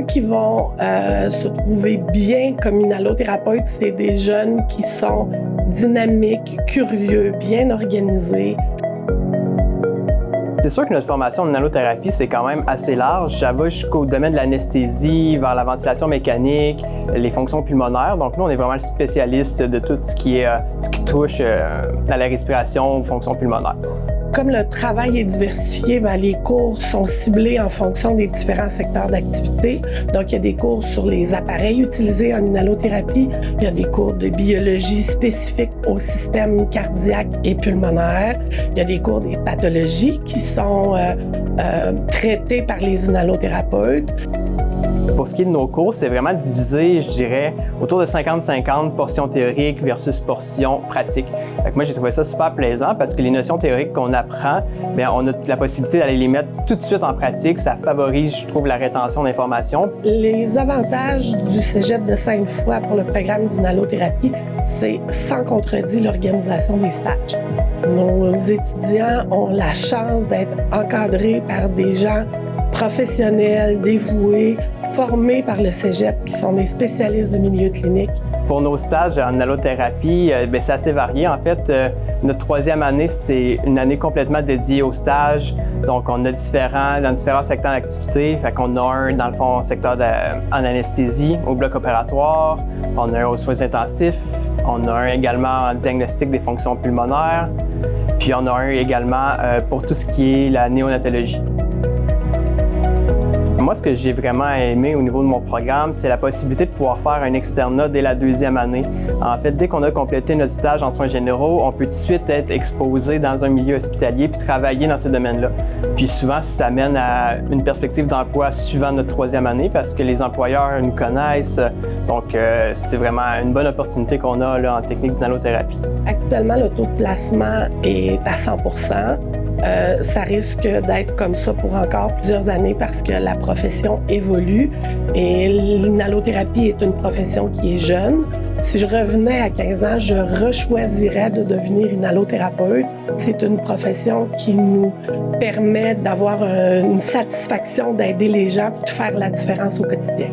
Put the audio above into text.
jeunes qui vont se trouver bien comme inhalothérapeutes, c'est des jeunes qui sont dynamiques, curieux, bien organisés. C'est sûr que notre formation en inhalothérapie, c'est quand même assez large. Ça va jusqu'au domaine de l'anesthésie, vers la ventilation mécanique, les fonctions pulmonaires. Donc nous, on est vraiment le spécialiste de tout ce qui touche à la respiration, aux fonctions pulmonaires. Comme le travail est diversifié, les cours sont ciblés en fonction des différents secteurs d'activité. Donc, il y a des cours sur les appareils utilisés en inhalothérapie. Il y a des cours de biologie spécifiques au système cardiaque et pulmonaire. Il y a des cours des pathologies qui sont traitées par les inhalothérapeutes. Pour ce qui est de nos cours, c'est vraiment divisé, je dirais, autour de 50-50, portion théorique versus portion pratique. Fait que moi, j'ai trouvé ça super plaisant parce que les notions théoriques qu'on apprend, bien, on a la possibilité d'aller les mettre tout de suite en pratique. Ça favorise, je trouve, la rétention d'informations. Les avantages du Cégep de Sainte-Foy pour le programme d'inhalothérapie, c'est sans contredit l'organisation des stages. Nos étudiants ont la chance d'être encadrés par des gens professionnels, dévoués, formés par le Cégep, qui sont des spécialistes du milieu clinique. Pour nos stages en inhalothérapie, c'est assez varié. En fait, notre troisième année, c'est une année complètement dédiée aux stages. Donc, on a dans différents secteurs d'activité. Fait qu'on a un, dans le fond, secteur en anesthésie, au bloc opératoire. On a un aux soins intensifs. On a un également en diagnostic des fonctions pulmonaires. Puis, on a un également pour tout ce qui est la néonatologie. Moi, ce que j'ai vraiment aimé au niveau de mon programme, c'est la possibilité de pouvoir faire un externat dès la deuxième année. En fait, dès qu'on a complété notre stage en soins généraux, on peut tout de suite être exposé dans un milieu hospitalier puis travailler dans ce domaine-là. Puis souvent, ça mène à une perspective d'emploi suivant notre troisième année parce que les employeurs nous connaissent. Donc, c'est vraiment une bonne opportunité qu'on a là, en technique d'inhalothérapie. Actuellement, le taux de placement est à 100%. Ça risque d'être comme ça pour encore plusieurs années parce que la profession évolue et l'inhalothérapie est une profession qui est jeune. Si je revenais à 15 ans, je rechoisirais de devenir inhalothérapeute. C'est une profession qui nous permet d'avoir une satisfaction d'aider les gens et de faire la différence au quotidien.